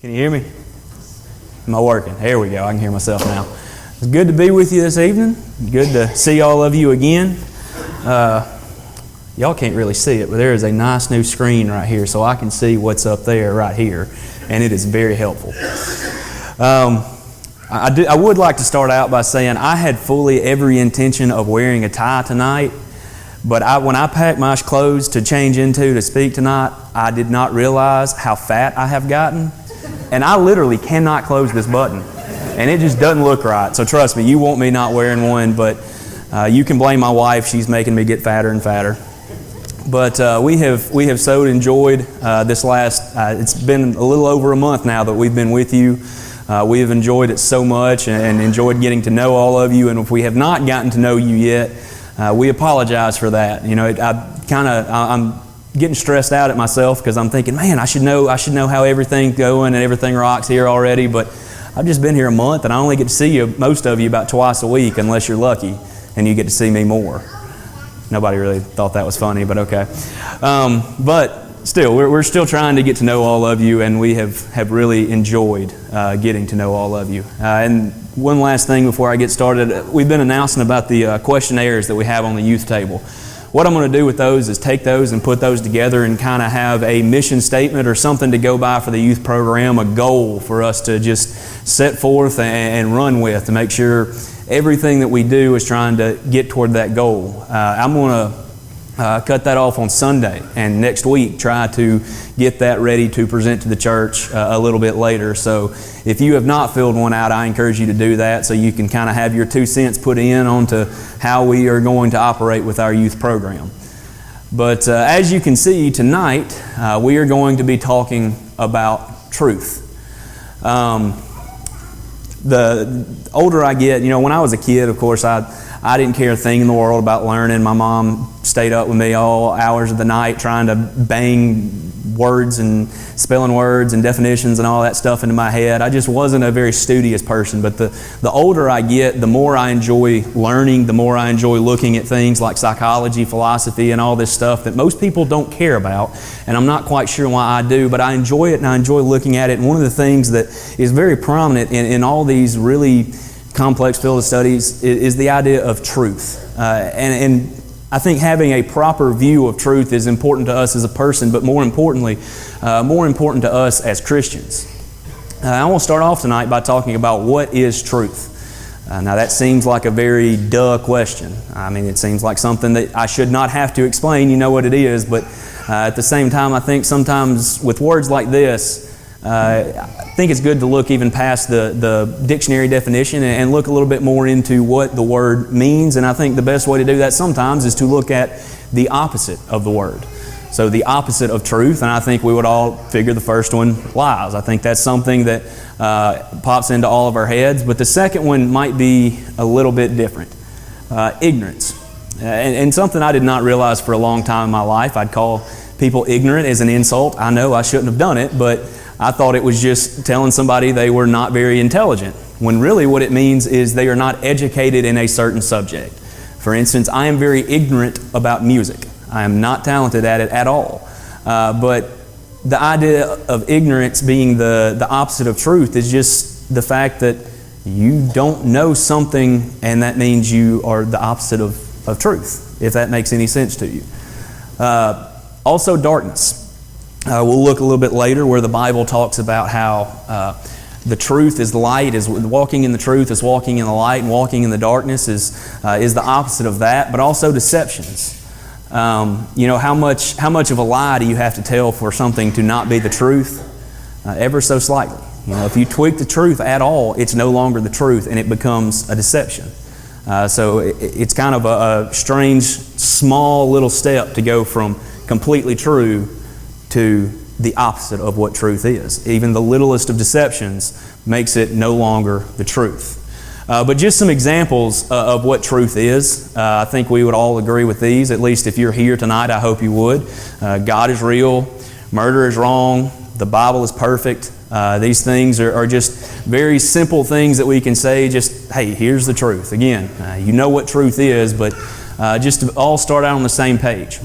Can you hear me? Am I working? There we go. I can hear myself now. It's good to be with you this evening. Good to see all of you again. Y'all can't really see it, but there is a nice new screen right here, so I can see what's up there right here, and it is very helpful. I would like to start out by saying I had fully every intention of wearing a tie tonight, but when I packed my clothes to change into to speak tonight, I did not realize how fat I have gotten. And I literally cannot close this button. And it just doesn't look right. So trust me, you want me not wearing one, but you can blame my wife. She's making me get fatter and fatter. But we have so enjoyed this last, it's been a little over a month now that we've been with you. We have enjoyed it so much and enjoyed getting to know all of you. And if we have not gotten to know you yet, we apologize for that. You know, I'm getting stressed out at myself because I'm thinking, man, I should know how everything's going and everything rocks here already. But I've just been here a month and I only get to see most of you about twice a week unless you're lucky and you get to see me more. Nobody really thought that was funny, but okay. But still, we're still trying to get to know all of you, and we have really enjoyed getting to know all of you. And one last thing before I get started, we've been announcing about the questionnaires that we have on the youth table. What I'm going to do with those is take those and put those together and kind of have a mission statement or something to go by for the youth program, a goal for us to just set forth and run with to make sure everything that we do is trying to get toward that goal. I'm going to cut that off on Sunday, and next week try to get that ready to present to the church a little bit later. So if you have not filled one out, I encourage you to do that so you can kind of have your 2 cents put in onto how we are going to operate with our youth program. But as you can see tonight, we are going to be talking about truth. The older I get, when I was a kid, of course, I didn't care a thing in the world about learning. My mom stayed up with me all hours of the night trying to bang words and spelling words and definitions and all that stuff into my head. I just wasn't a very studious person. But the older I get, the more I enjoy learning, the more I enjoy looking at things like psychology, philosophy, and all this stuff that most people don't care about. And I'm not quite sure why I do, but I enjoy it and I enjoy looking at it. And one of the things that is very prominent in all these really complex field of studies is the idea of truth. And I think having a proper view of truth is important to us as a person, but more importantly, more important to us as Christians. I want to start off tonight by talking about what is truth. Now that seems like a very duh question. I mean, it seems like something that I should not have to explain. You know what it is, but at the same time, I think sometimes with words like this, I think it's good to look even past the dictionary definition and look a little bit more into what the word means. And I think the best way to do that sometimes is to look at the opposite of the word. So the opposite of truth, and I think we would all figure the first one, lies. I think that's something that pops into all of our heads. But the second one might be a little bit different. Ignorance. And something I did not realize for a long time in my life. I'd call people ignorant as an insult. I know I shouldn't have done it, but I thought it was just telling somebody they were not very intelligent, when really what it means is they are not educated in a certain subject. For instance, I am very ignorant about music. I am not talented at it at all. But the idea of ignorance being the opposite of truth is just the fact that you don't know something, and that means you are the opposite of truth, if that makes any sense to you. Also, darkness. We'll look a little bit later where the Bible talks about how the truth is light, is walking in the truth is walking in the light, and walking in the darkness is the opposite of that. But also deceptions. How much of a lie do you have to tell for something to not be the truth? Ever so slightly. If you tweak the truth at all, it's no longer the truth, and it becomes a deception. So it's kind of a strange, small little step to go from completely true to the opposite of what truth is. Even the littlest of deceptions makes it no longer the truth. But just some examples of what truth is. I think we would all agree with these, at least if you're here tonight, I hope you would. God is real, murder is wrong, the Bible is perfect. These things are just very simple things that we can say, just, hey, here's the truth. Again, you know what truth is, but just to all start out on the same page.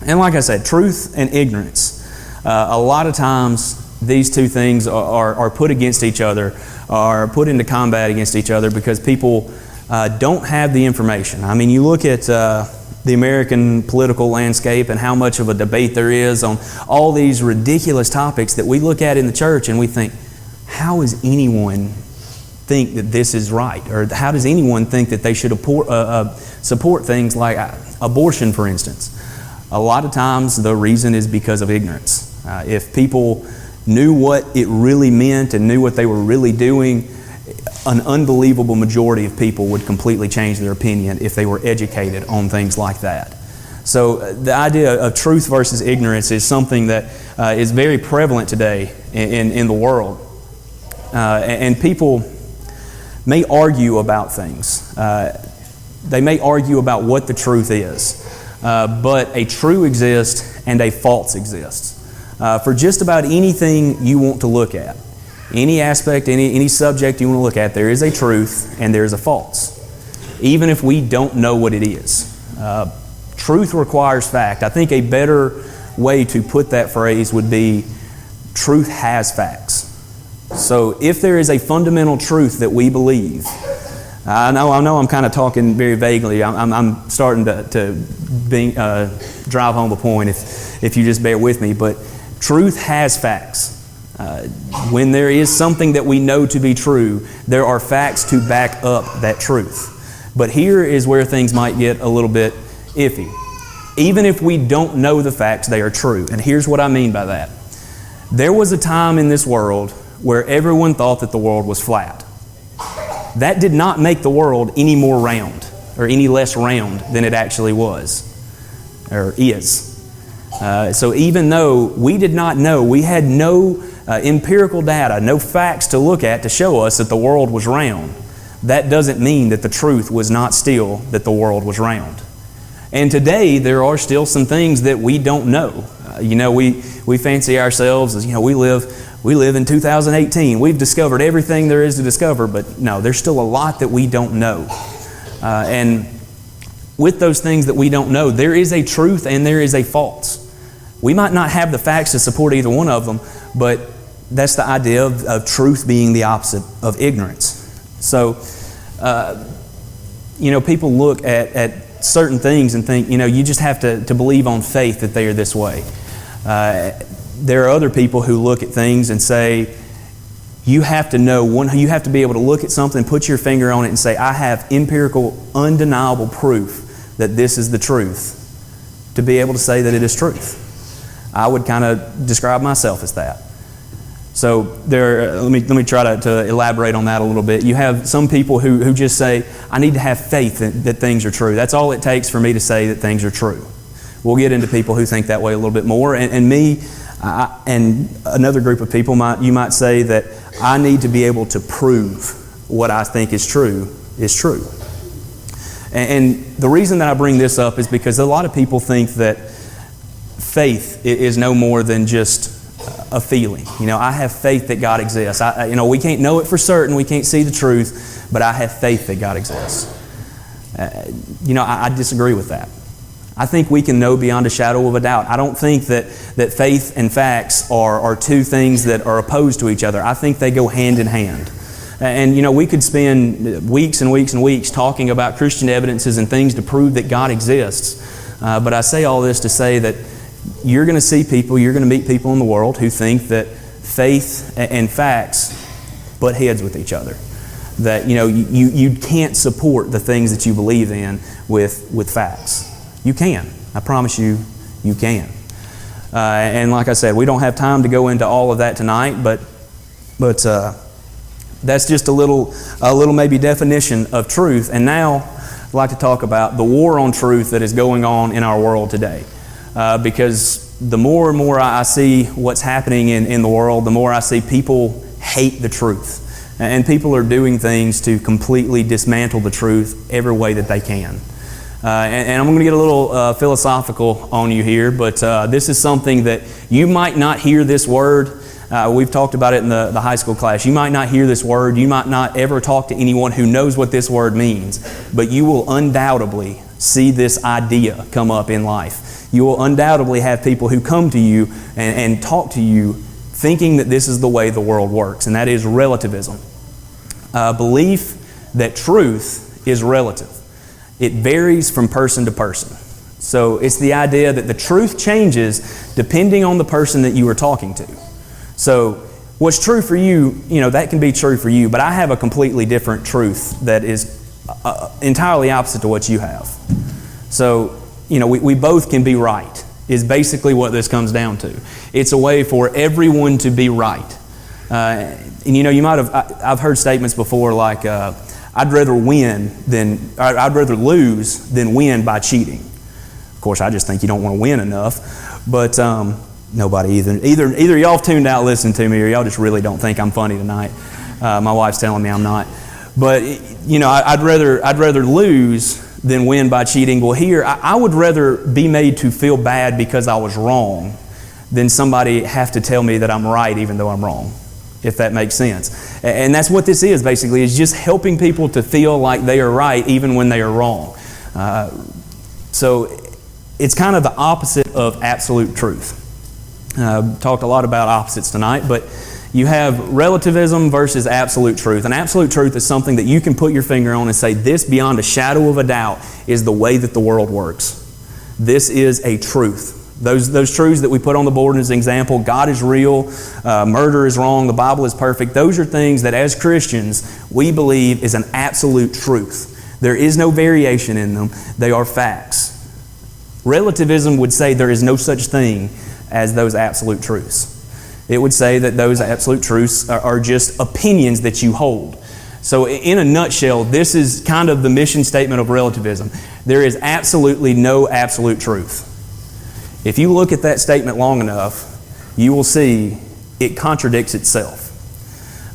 And like I said, truth and ignorance. A lot of times these two things are put against each other, are put into combat against each other because people don't have the information. I mean, you look at the American political landscape and how much of a debate there is on all these ridiculous topics that we look at in the church and we think, how does anyone think that this is right? Or how does anyone think that they should support things like abortion, for instance? A lot of times the reason is because of ignorance. If people knew what it really meant and knew what they were really doing, an unbelievable majority of people would completely change their opinion if they were educated on things like that. So the idea of truth versus ignorance is something that is very prevalent today in the world. And people may argue about things. They may argue about what the truth is. But a true exists and a false exists. For just about anything you want to look at, any aspect, any subject you want to look at, there is a truth and there is a false, even if we don't know what it is. Truth requires fact. I think a better way to put that phrase would be, truth has facts. So if there is a fundamental truth that we believe, I know I'm kind of talking very vaguely. I'm starting to drive home the point if you just bear with me, but truth has facts. When there is something that we know to be true, there are facts to back up that truth. But here is where things might get a little bit iffy. Even if we don't know the facts, they are true. And here's what I mean by that. There was a time in this world where everyone thought that the world was flat. That did not make the world any more round or any less round than it actually was or is. So even though we did not know, we had no empirical data, no facts to look at to show us that the world was round, that doesn't mean that the truth was not still that the world was round. And today there are still some things that we don't know. We fancy ourselves as, we live in 2018. We've discovered everything there is to discover, but no, there's still a lot that we don't know. And with those things that we don't know, there is a truth and there is a false. We might not have the facts to support either one of them, but that's the idea of truth being the opposite of ignorance. So, people look at certain things and think, you just have to believe on faith that they are this way. There are other people who look at things and say, you have to you have to be able to look at something, put your finger on it and say, I have empirical, undeniable proof that this is the truth, to be able to say that it is truth. I would kind of describe myself as that. So let me try to elaborate on that a little bit. You have some people who just say, I need to have faith that things are true. That's all it takes for me to say that things are true. We'll get into people who think that way a little bit more. And me and another group of people, you might say that I need to be able to prove what I think is true is true. And the reason that I bring this up is because a lot of people think that faith is no more than just a feeling. I have faith that God exists. We can't know it for certain. We can't see the truth, but I have faith that God exists. I disagree with that. I think we can know beyond a shadow of a doubt. I don't think that faith and facts are two things that are opposed to each other. I think they go hand in hand. And we could spend weeks and weeks and weeks talking about Christian evidences and things to prove that God exists. But I say all this to say that you're going to meet people in the world who think that faith and facts butt heads with each other. That you can't support the things that you believe in with facts. You can. I promise you can. And like I said, we don't have time to go into all of that tonight, but that's just a little maybe definition of truth. And now I'd like to talk about the war on truth that is going on in our world today. Because the more and more I see what's happening in the world, the more I see people hate the truth. And people are doing things to completely dismantle the truth every way that they can. And I'm going to get a little philosophical on you here, but this is something that you might not hear this word. We've talked about it in the high school class. You might not hear this word. You might not ever talk to anyone who knows what this word means, but you will undoubtedly see this idea come up in life. You will undoubtedly have people who come to you and talk to you thinking that this is the way the world works, and that is relativism. Belief that truth is relative. It varies from person to person. So it's the idea that the truth changes depending on the person that you are talking to. So what's true for you, that can be true for you, but I have a completely different truth that is entirely opposite to what you have. So, we both can be right, is basically what this comes down to. It's a way for everyone to be right. I've heard statements before like, I'd rather lose than win by cheating. Of course, I just think you don't want to win enough, but nobody either y'all tuned out listening to me, or y'all just really don't think I'm funny tonight. My wife's telling me I'm not, but I'd rather lose than win by cheating. Well, here I would rather be made to feel bad because I was wrong than somebody have to tell me that I'm right even though I'm wrong, if that makes sense. And that's what this is basically, is just helping people to feel like they are right even when they are wrong. So it's kind of the opposite of absolute truth. Talked a lot about opposites tonight, but you have relativism versus absolute truth. And absolute truth is something that you can put your finger on and say, this beyond a shadow of a doubt is the way that the world works. This is a truth. Those truths that we put on the board as an example, God is real, murder is wrong, the Bible is perfect, those are things that as Christians we believe is an absolute truth. There is no variation in them. They are facts. Relativism would say there is no such thing as those absolute truths. It would say that those absolute truths are just opinions that you hold. So in a nutshell, this is kind of the mission statement of relativism. There is absolutely no absolute truth. If you look at that statement long enough, you will see it contradicts itself.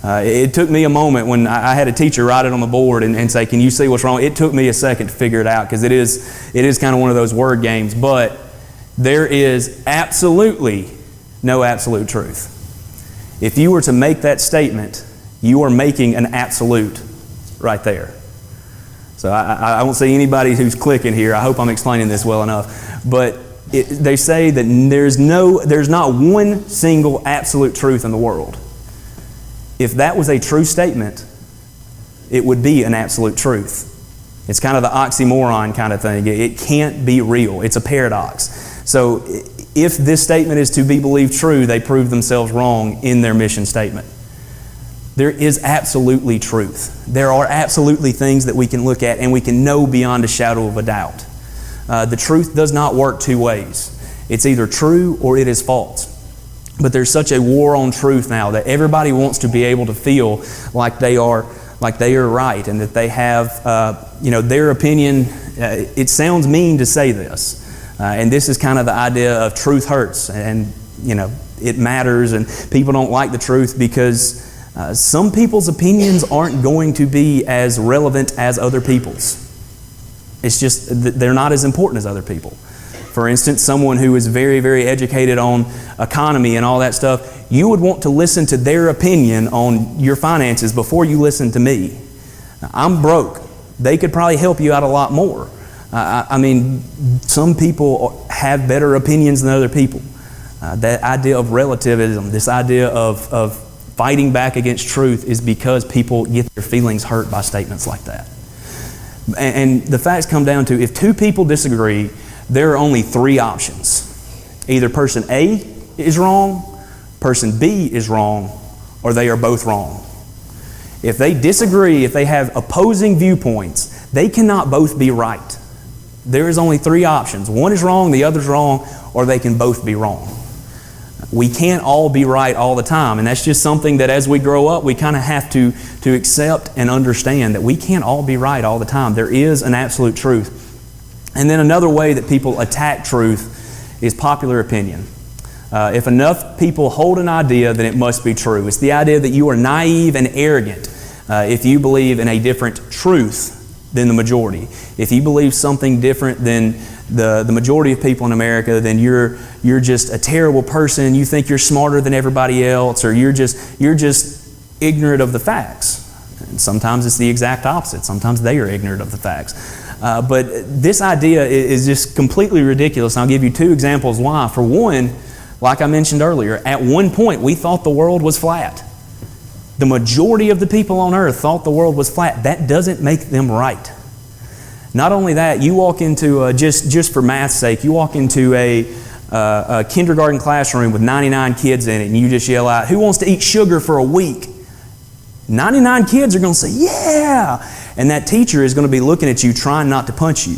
It took me a moment when I had a teacher write it on the board and say, can you see what's wrong? It took me a second to figure it out, because it is kind of one of those word games. But there is absolutely no absolute truth. If you were to make that statement, you are making an absolute right there. So I don't see anybody who's clicking here. I hope I'm explaining this well enough. But they say that there's not one single absolute truth in the world. If that was a true statement, it would be an absolute truth. It's kind of the oxymoron kind of thing. It can't be real. It's a paradox. So if this statement is to be believed true, they prove themselves wrong in their mission statement. There is absolutely truth. There are absolutely things that we can look at and we can know beyond a shadow of a doubt. The truth does not work two ways. It's either true or it is false. But there's such a war on truth now that everybody wants to be able to feel like they are right, and that they have their opinion. It sounds mean to say this. And this is kind of the idea of truth hurts, and it matters, and people don't like the truth because some people's opinions aren't going to be as relevant as other people's. It's just they're not as important as other people. For instance, someone who is very, very educated on economy and all that stuff, you would want to listen to their opinion on your finances before you listen to me. I'm broke. They could probably help you out a lot more. Some people have better opinions than other people. That idea of relativism, this idea of fighting back against truth, is because people get their feelings hurt by statements like that. And the facts come down to, if two people disagree, there are only three options. Either person A is wrong, person B is wrong, or they are both wrong. If they disagree, if they have opposing viewpoints, they cannot both be right. There is only three options. One is wrong, the other is wrong, or they can both be wrong. We can't all be right all the time, and that's just something that as we grow up, we kind of have to accept and understand that we can't all be right all the time. There is an absolute truth. And then another way that people attack truth is popular opinion. If enough people hold an idea, then it must be true. It's the idea that you are naive and arrogant if you believe in a different truth than the majority. If you believe something different than the majority of people in America, then you're just a terrible person. You think you're smarter than everybody else, or you're just ignorant of the facts. And sometimes it's the exact opposite. Sometimes they are ignorant of the facts. But this idea is just completely ridiculous. And I'll give you two examples why. For one, Like I mentioned earlier, at one point we thought the world was flat. The majority of the people on earth thought the world was flat. That doesn't make them right. Not only that, you walk into, just for math's sake, you walk into a kindergarten classroom with 99 kids in it, and you just yell out, "Who wants to eat sugar for a week?" 99 kids are going to say, "Yeah!" And that teacher is going to be looking at you trying not to punch you.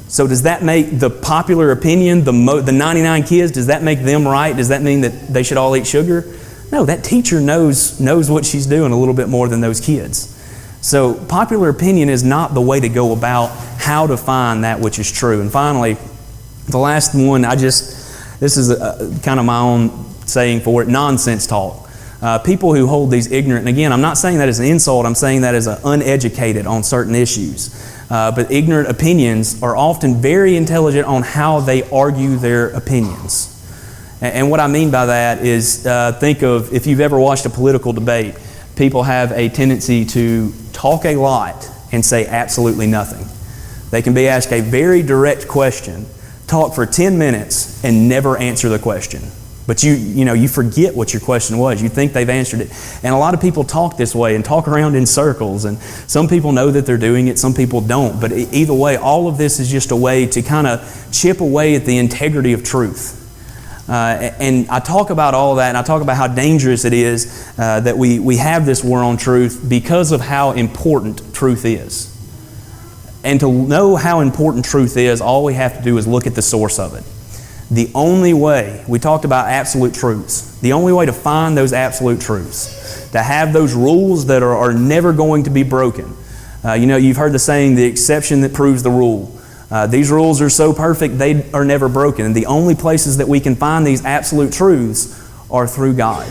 So does that make the popular opinion, the 99 kids, does that make them right? Does that mean that they should all eat sugar? No, that teacher knows what she's doing a little bit more than those kids. So popular opinion is not the way to go about how to find that which is true. And finally, the last one, this is kind of my own saying for it, nonsense talk. People who hold these ignorant, and again, I'm not saying that as an insult, I'm saying that as uneducated on certain issues. But ignorant opinions are often very intelligent on how they argue their opinions. And what I mean by that is, think of, if you've ever watched a political debate, people have a tendency to talk a lot and say absolutely nothing. They can be asked a very direct question, talk for 10 minutes, and never answer the question. But you forget what your question was. You think they've answered it. And a lot of people talk this way and talk around in circles. And some people know that they're doing it, some people don't. But either way, all of this is just a way to kind of chip away at the integrity of truth. And I talk about all that, and I talk about how dangerous it is that we have this war on truth because of how important truth is. And to know how important truth is, all we have to do is look at the source of it. The only way, we talked about absolute truths, the only way to find those absolute truths, to have those rules that are never going to be broken. You've heard the saying, the exception that proves the rule. These rules are so perfect, they are never broken. And the only places that we can find these absolute truths are through God.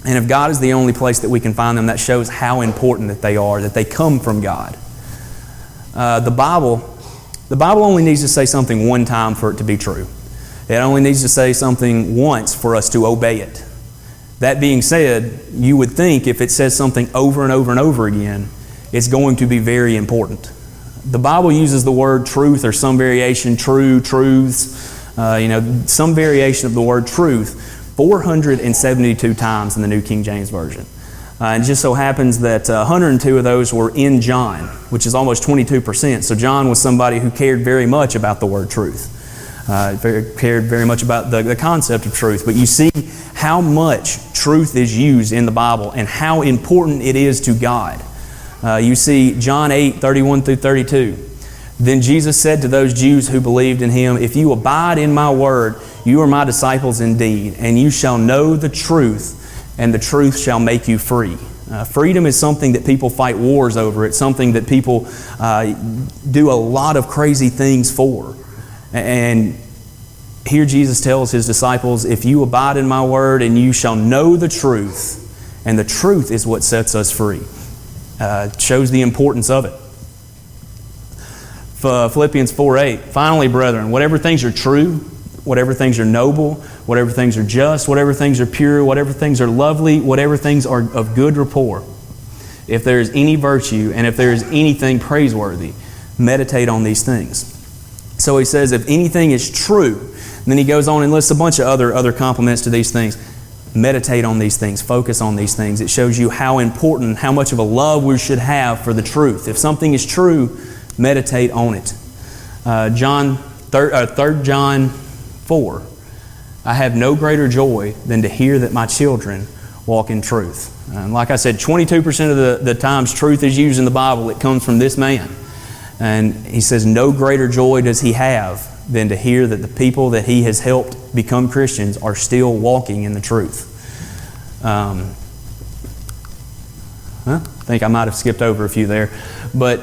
And if God is the only place that we can find them, that shows how important that they are, that they come from God. The Bible only needs to say something one time for it to be true. It only needs to say something once for us to obey it. That being said, you would think if it says something over and over and over again, it's going to be very important. The Bible uses the word truth or some variation, true, truths, some variation of the word truth 472 times in the New King James Version. And it just so happens that 102 of those were in John, which is almost 22%. So John was somebody who cared very much about the word truth. Cared very much about the concept of truth. But you see how much truth is used in the Bible and how important it is to God. You see John 8:31 through 32. Then Jesus said to those Jews who believed in Him, "If you abide in my word, you are my disciples indeed, and you shall know the truth, and the truth shall make you free." Freedom is something that people fight wars over. It's something that people do a lot of crazy things for. And here Jesus tells His disciples, "If you abide in my word, and you shall know the truth, and the truth is what sets us free." Shows the importance of it. Philippians 4:8, "Finally, brethren, whatever things are true, whatever things are noble, whatever things are just, whatever things are pure, whatever things are lovely, whatever things are of good rapport, if there is any virtue and if there is anything praiseworthy, meditate on these things." So he says if anything is true, and then he goes on and lists a bunch of other compliments to these things. Meditate on these things. Focus on these things. It shows you how important, how much of a love we should have for the truth. If something is true, meditate on it. 3 John 4. "I have no greater joy than to hear that my children walk in truth." And like I said, 22% of the times truth is used in the Bible, it comes from this man. And he says no greater joy does he have than to hear that the people that he has helped become Christians are still walking in the truth. I think I might have skipped over a few there. But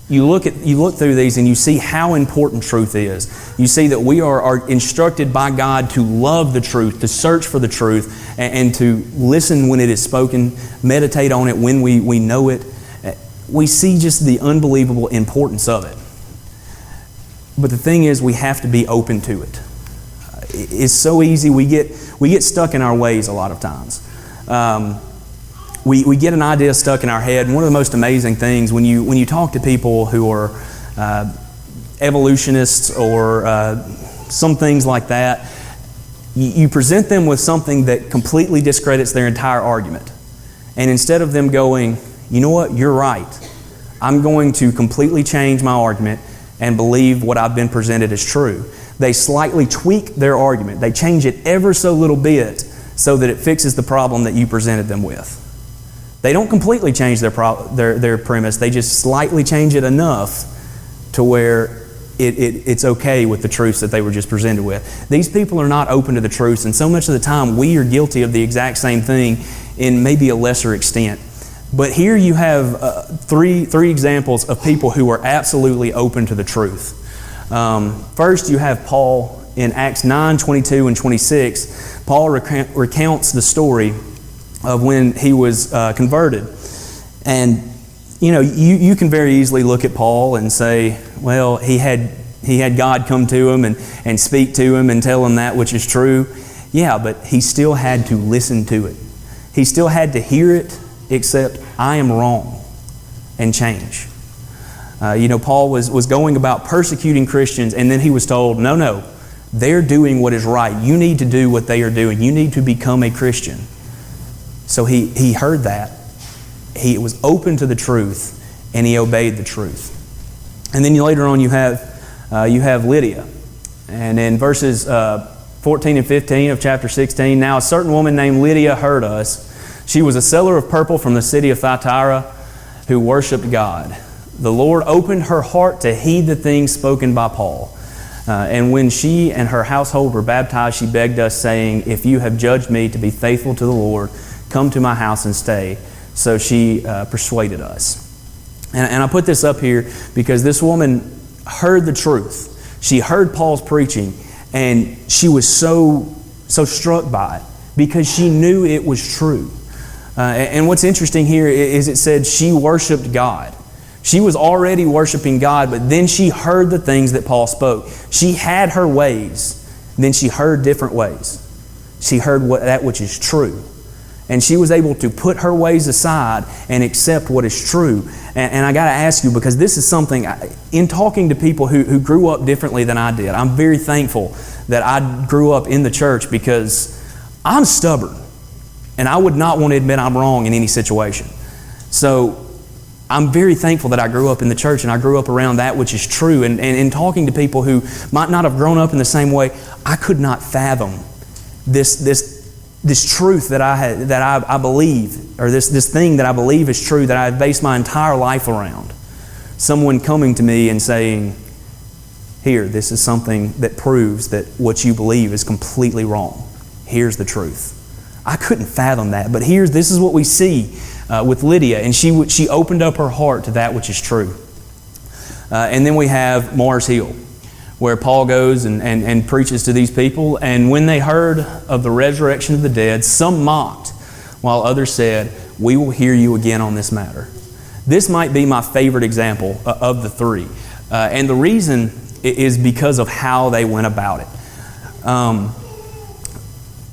you look through these and you see how important truth is. You see that we are instructed by God to love the truth, to search for the truth, and to listen when it is spoken, meditate on it when we know it. We see just the unbelievable importance of it. But the thing is, we have to be open to it. It's so easy. We get stuck in our ways a lot of times. We get an idea stuck in our head. And one of the most amazing things when you talk to people who are evolutionists or some things like that, You present them with something that completely discredits their entire argument. And instead of them going, you know what, you're right, I'm going to completely change my argument and believe what I've been presented as true, they slightly tweak their argument. They change it ever so little bit so that it fixes the problem that you presented them with. They don't completely change their premise. They just slightly change it enough to where it's okay with the truths that they were just presented with. These people are not open to the truths, and so much of the time we are guilty of the exact same thing in maybe a lesser extent. But here you have three examples of people who are absolutely open to the truth. First, you have Paul in Acts 9, 22 and 26. Paul recounts the story of when he was converted. And you can very easily look at Paul and say, well, he had God come to him and speak to him and tell him that which is true. Yeah, but he still had to listen to it. He still had to hear it, except I am wrong, and change. Paul was going about persecuting Christians, and then he was told, no, they're doing what is right. You need to do what they are doing. You need to become a Christian. So he heard that. He was open to the truth, and he obeyed the truth. And then later on you have Lydia. And in verses 14 and 15 of chapter 16, now a certain woman named Lydia heard us. She was a seller of purple from the city of Thyatira who worshipped God. The Lord opened her heart to heed the things spoken by Paul. And when she and her household were baptized, she begged us, saying, if you have judged me to be faithful to the Lord, come to my house and stay. So she persuaded us. And I put this up here because this woman heard the truth. She heard Paul's preaching, and she was so struck by it because she knew it was true. And what's interesting here is it said she worshiped God. She was already worshiping God, but then she heard the things that Paul spoke. She had her ways, then she heard different ways. She heard that which is true. And she was able to put her ways aside and accept what is true. And I got to ask you, because this is something, in talking to people who grew up differently than I did, I'm very thankful that I grew up in the church because I'm stubborn. And I would not want to admit I'm wrong in any situation. So I'm very thankful that I grew up in the church and I grew up around that which is true. And in talking to people who might not have grown up in the same way, I could not fathom this truth that I believe, or this thing that I believe is true, that I have based my entire life around. Someone coming to me and saying, here, this is something that proves that what you believe is completely wrong. Here's the truth. I couldn't fathom that, but this is what we see with Lydia, and she opened up her heart to that which is true. And then we have Mars Hill, where Paul goes and preaches to these people, and when they heard of the resurrection of the dead, some mocked, while others said, we will hear you again on this matter. This might be my favorite example of the three, and the reason is because of how they went about it.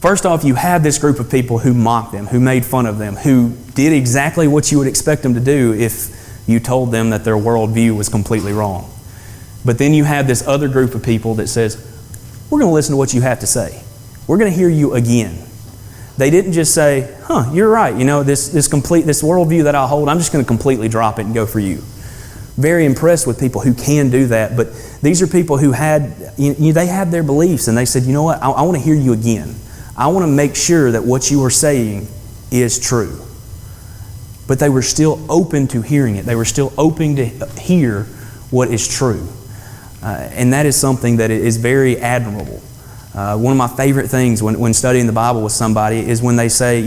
First off, you have this group of people who mocked them, who made fun of them, who did exactly what you would expect them to do if you told them that their worldview was completely wrong. But then you have this other group of people that says, we're going to listen to what you have to say. We're going to hear you again. They didn't just say, you're right. This worldview that I hold, I'm just going to completely drop it and go for you. Very impressed with people who can do that. But these are people who they had their beliefs, and they said, you know what, I want to hear you again. I want to make sure that what you are saying is true. But they were still open to hearing it. They were still open to hear what is true. And that is something that is very admirable. One of my favorite things when studying the Bible with somebody is when they say,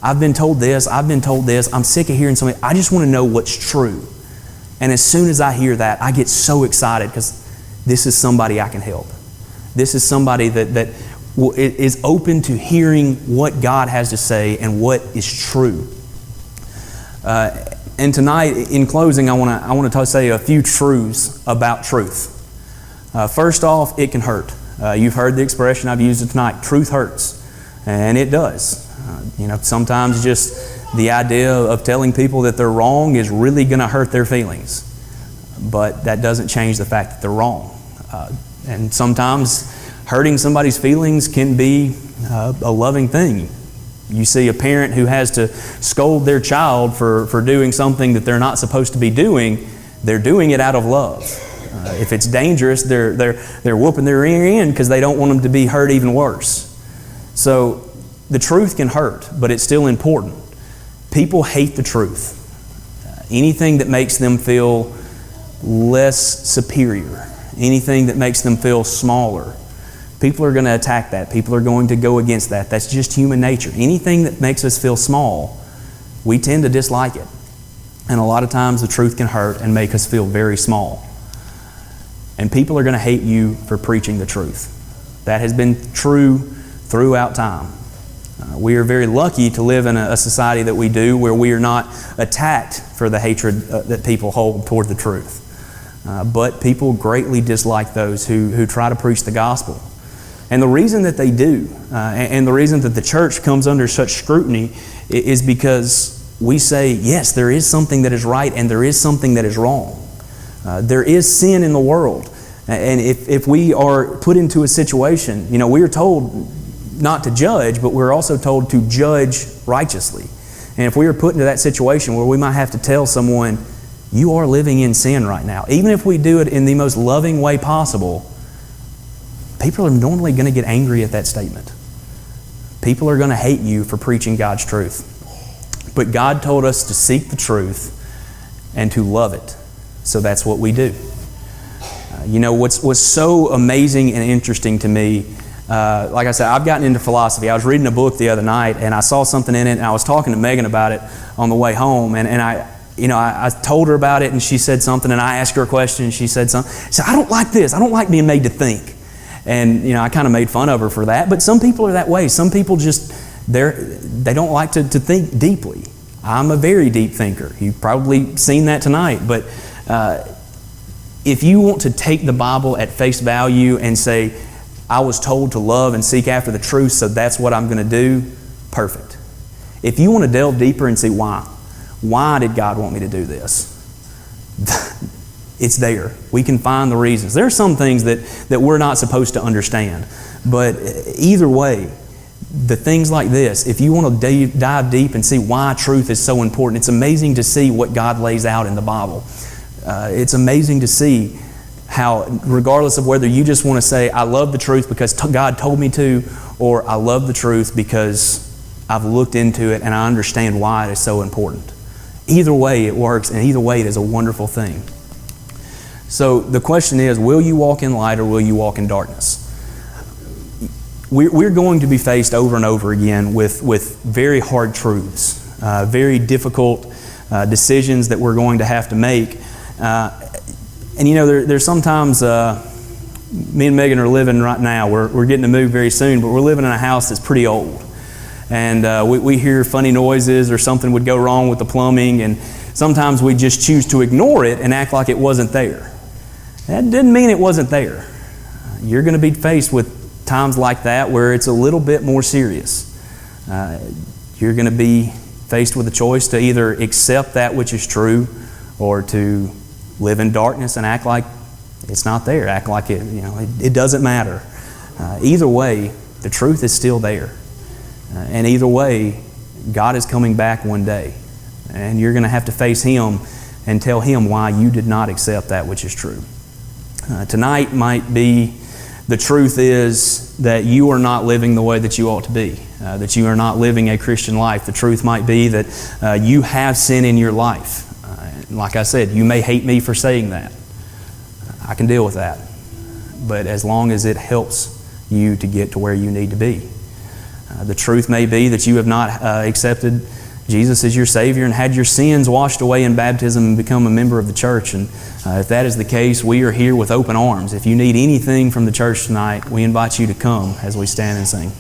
I've been told this, I'm sick of hearing something, I just want to know what's true. And as soon as I hear that, I get so excited because this is somebody I can help. This is somebody that is open to hearing what God has to say and what is true. And tonight, in closing, I want to say a few truths about truth. First off, it can hurt. You've heard the expression, I've used it tonight, truth hurts. And it does. Sometimes just the idea of telling people that they're wrong is really going to hurt their feelings. But that doesn't change the fact that they're wrong. And sometimes hurting somebody's feelings can be a loving thing. You see a parent who has to scold their child for doing something that they're not supposed to be doing. They're doing it out of love. If it's dangerous, they're whooping their ear in because they don't want them to be hurt even worse. So the truth can hurt, but it's still important. People hate the truth. Anything that makes them feel less superior, anything that makes them feel smaller, people are going to attack that. People are going to go against that. That's just human nature. Anything that makes us feel small, we tend to dislike it. And a lot of times the truth can hurt and make us feel very small. And people are going to hate you for preaching the truth. That has been true throughout time. We are very lucky to live in a society that we do where we are not attacked for the hatred that people hold toward the truth. But people greatly dislike those who try to preach the gospel. And the reason that they do, and the reason that the church comes under such scrutiny, is because we say, yes, there is something that is right and there is something that is wrong. There is sin in the world. And if we are put into a situation, we are told not to judge, but we're also told to judge righteously. And if we are put into that situation where we might have to tell someone, you are living in sin right now, even if we do it in the most loving way possible, people are normally going to get angry at that statement. People are going to hate you for preaching God's truth. But God told us to seek the truth and to love it. So that's what we do. What's so amazing and interesting to me, like I said, I've gotten into philosophy. I was reading a book the other night and I saw something in it, and I was talking to Megan about it on the way home, and I told her about it, and she said something, and I asked her a question, and she said something. She said, I don't like this. I don't like being made to think. And I kind of made fun of her for that. But some people are that way. Some people just, they don't like to think deeply. I'm a very deep thinker. You've probably seen that tonight. But if you want to take the Bible at face value and say, I was told to love and seek after the truth, so that's what I'm going to do, perfect. If you want to delve deeper and see why did God want me to do this? It's there. We can find the reasons. There are some things that we're not supposed to understand. But either way, the things like this, if you want to dive deep and see why truth is so important, it's amazing to see what God lays out in the Bible. It's amazing to see how, regardless of whether you just want to say, I love the truth because God told me to, or I love the truth because I've looked into it and I understand why it is so important. Either way it works, and either way it is a wonderful thing. So the question is, will you walk in light or will you walk in darkness? We're going to be faced over and over again with very hard truths, very difficult decisions that we're going to have to make. And there's sometimes, me and Megan are living right now, we're getting to move very soon, but we're living in a house that's pretty old. And we hear funny noises or something would go wrong with the plumbing, and sometimes we just choose to ignore it and act like it wasn't there. That didn't mean it wasn't there. You're going to be faced with times like that where it's a little bit more serious. You're going to be faced with a choice to either accept that which is true or to live in darkness and act like it's not there, act like it doesn't matter. Either way, the truth is still there. And either way, God is coming back one day. And you're going to have to face Him and tell Him why you did not accept that which is true. Tonight might be, the truth is that you are not living the way that you ought to be, that you are not living a Christian life. The truth might be that you have sin in your life. Like I said, you may hate me for saying that. I can deal with that. But as long as it helps you to get to where you need to be. The truth may be that you have not accepted Jesus as your Savior and had your sins washed away in baptism and become a member of the church. And if that is the case, we are here with open arms. If you need anything from the church tonight, we invite you to come as we stand and sing.